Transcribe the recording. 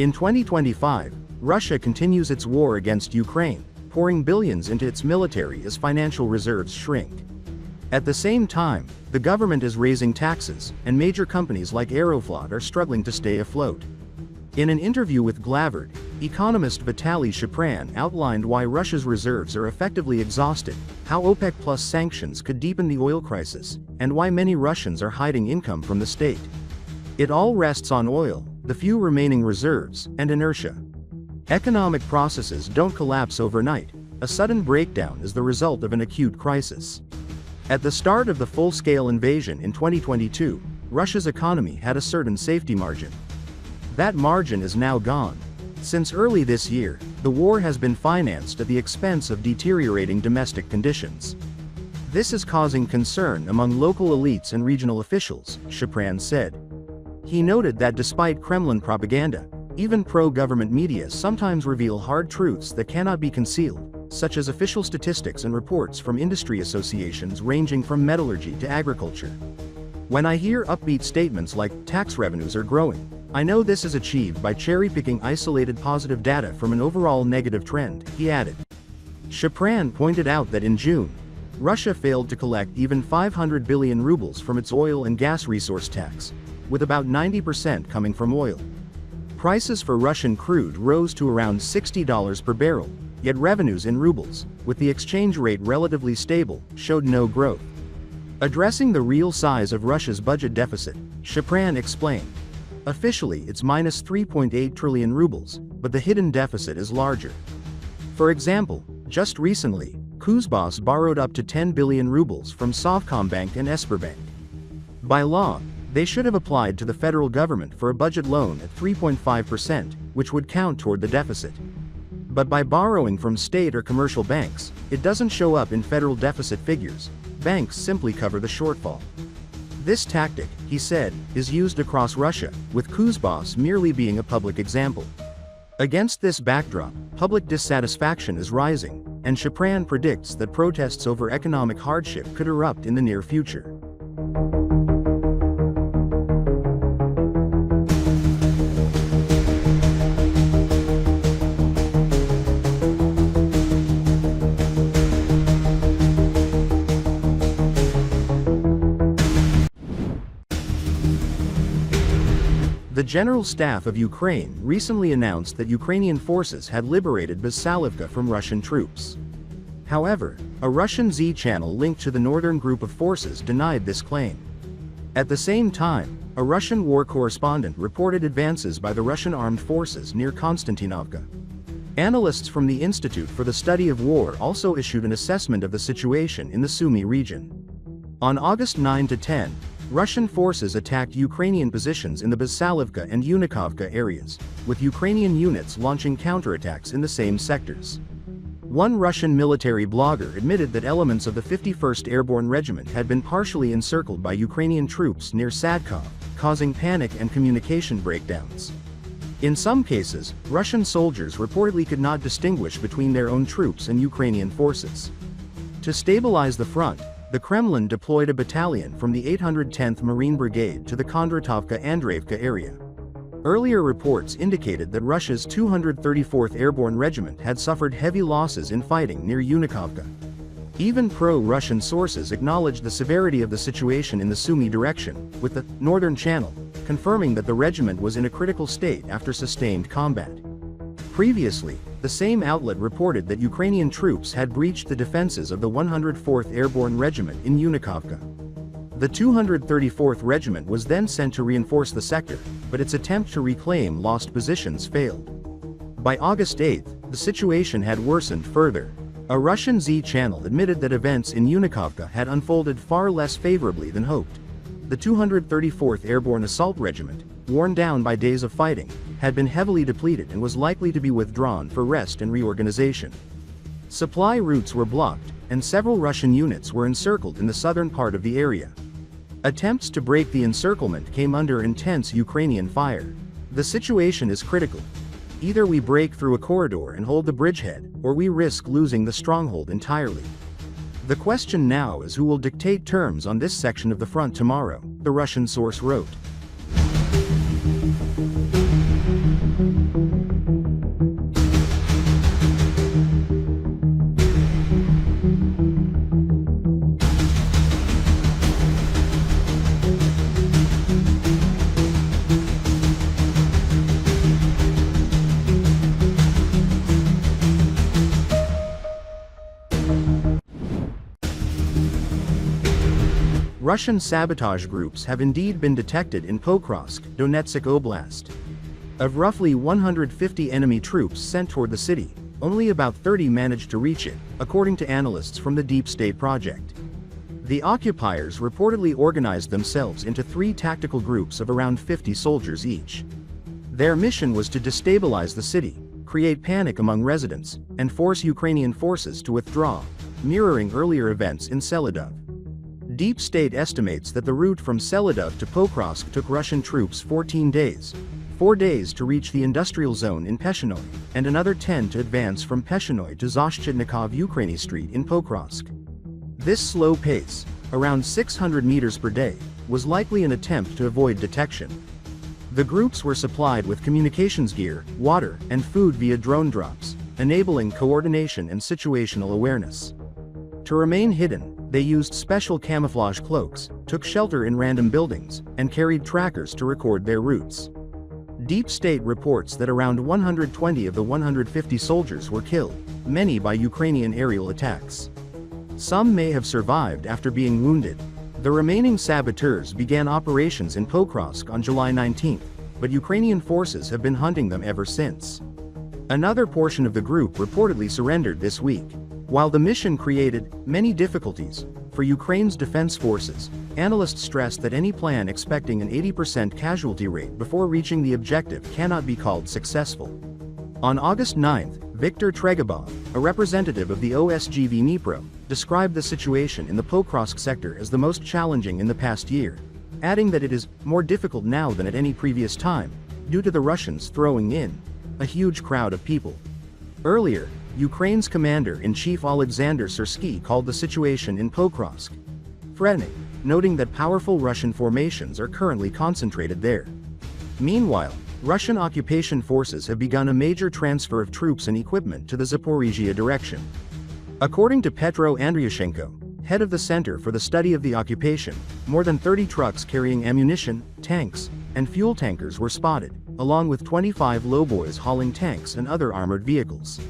In 2025, Russia continues its war against Ukraine, pouring billions into its military as financial reserves shrink. At the same time, the government is raising taxes, and major companies like Aeroflot are struggling to stay afloat. In an interview with Glavred, economist Vitaliy Shapran outlined why Russia's reserves are effectively exhausted, how OPEC plus sanctions could deepen the oil crisis, and why many Russians are hiding income from the state. It all rests on oil, the few remaining reserves, and inertia. Economic processes don't collapse overnight. A sudden breakdown is the result of an acute crisis. At the start of the full-scale invasion in 2022, Russia's economy had a certain safety margin. That margin is now gone. Since early this year, the war has been financed at the expense of deteriorating domestic conditions. This is causing concern among local elites and regional officials, Shapran said. He noted that despite Kremlin propaganda, even pro-government media sometimes reveal hard truths that cannot be concealed, such as official statistics and reports from industry associations ranging from metallurgy to agriculture. When I hear upbeat statements like tax revenues are growing, I know this is achieved by cherry-picking isolated positive data from an overall negative trend, he added. Shapran pointed out that in June, Russia failed to collect even 500 billion rubles from its oil and gas resource tax, with about 90% coming from oil. Prices for Russian crude rose to around $60 per barrel, yet revenues in rubles, with the exchange rate relatively stable, showed no growth. Addressing the real size of Russia's budget deficit, Shapran explained. Officially it's minus 3.8 trillion rubles, but the hidden deficit is larger. For example, just recently, Kuzbass borrowed up to 10 billion rubles from Sovcombank and Sberbank. By law, they should have applied to the federal government for a budget loan at 3.5%, which would count toward the deficit. But by borrowing from state or commercial banks, it doesn't show up in federal deficit figures. Banks simply cover the shortfall. This tactic, he said, is used across Russia, with Kuzbass merely being a public example. Against this backdrop, public dissatisfaction is rising, and Shapran predicts that protests over economic hardship could erupt in the near future. The General Staff of Ukraine recently announced that Ukrainian forces had liberated Basalivka from Russian troops. However, a Russian Z channel linked to the northern group of forces denied this claim. At the same time, a Russian war correspondent reported advances by the Russian armed forces near Konstantinovka. Analysts from the Institute for the Study of War also issued an assessment of the situation in the Sumy region. On August 9 to 10, Russian forces attacked Ukrainian positions in the Basalivka and Unikovka areas, with Ukrainian units launching counterattacks in the same sectors. One Russian military blogger admitted that elements of the 51st Airborne Regiment had been partially encircled by Ukrainian troops near Sadkov, causing panic and communication breakdowns. In some cases, Russian soldiers reportedly could not distinguish between their own troops and Ukrainian forces. To stabilize the front, the Kremlin deployed a battalion from the 810th Marine Brigade to the Kondratovka-Andreevka area. Earlier reports indicated that Russia's 234th Airborne Regiment had suffered heavy losses in fighting near Unikovka. Even pro-Russian sources acknowledged the severity of the situation in the Sumy direction, with the Northern Channel confirming that the regiment was in a critical state after sustained combat. Previously, the same outlet reported that Ukrainian troops had breached the defenses of the 104th Airborne Regiment in Unikovka. The 234th Regiment was then sent to reinforce the sector, but its attempt to reclaim lost positions failed. By August 8, the situation had worsened further. A Russian Z channel admitted that events in Unikovka had unfolded far less favorably than hoped. The 234th Airborne Assault Regiment, worn down by days of fighting, had been heavily depleted and was likely to be withdrawn for rest and reorganization. Supply routes were blocked, and several Russian units were encircled in the southern part of the area. Attempts to break the encirclement came under intense Ukrainian fire. The situation is critical. Either we break through a corridor and hold the bridgehead, or we risk losing the stronghold entirely. The question now is who will dictate terms on this section of the front tomorrow, the Russian source wrote. Russian sabotage groups have indeed been detected in Pokrovsk, Donetsk Oblast. Of roughly 150 enemy troops sent toward the city, only about 30 managed to reach it, according to analysts from the Deep State project. The occupiers reportedly organized themselves into 3 tactical groups of around 50 soldiers each. Their mission was to destabilize the city, create panic among residents, and force Ukrainian forces to withdraw, mirroring earlier events in Selidov. Deep State estimates that the route from Selidov to Pokrovsk took Russian troops 14 days, 4 days to reach the industrial zone in Peshenoy, and another 10 to advance from Peshenoy to Zoshchitnikov Ukraini Street in Pokrovsk. This slow pace, around 600 meters per day, was likely an attempt to avoid detection. The groups were supplied with communications gear, water, and food via drone drops, enabling coordination and situational awareness. To remain hidden, they used special camouflage cloaks, took shelter in random buildings, and carried trackers to record their routes. Deep State reports that around 120 of the 150 soldiers were killed, many by Ukrainian aerial attacks. Some may have survived after being wounded. The remaining saboteurs began operations in Pokrovsk on July 19, but Ukrainian forces have been hunting them ever since. Another portion of the group reportedly surrendered this week. While the mission created many difficulties for Ukraine's defense forces, analysts stress that any plan expecting an 80% casualty rate before reaching the objective cannot be called successful. On August 9, Viktor Tregobov, a representative of the OSGV Dnipro, described the situation in the Pokrovsk sector as the most challenging in the past year, adding that it is more difficult now than at any previous time, due to the Russians throwing in a huge crowd of people. Earlier, Ukraine's commander-in-chief Alexander Syrsky called the situation in Pokrovsk threatening, noting that powerful Russian formations are currently concentrated there. Meanwhile, Russian occupation forces have begun a major transfer of troops and equipment to the Zaporizhia direction. According to Petro Andriushenko, head of the Center for the Study of the Occupation, more than 30 trucks carrying ammunition, tanks, and fuel tankers were spotted, along with 25 lowboys hauling tanks and other armored vehicles.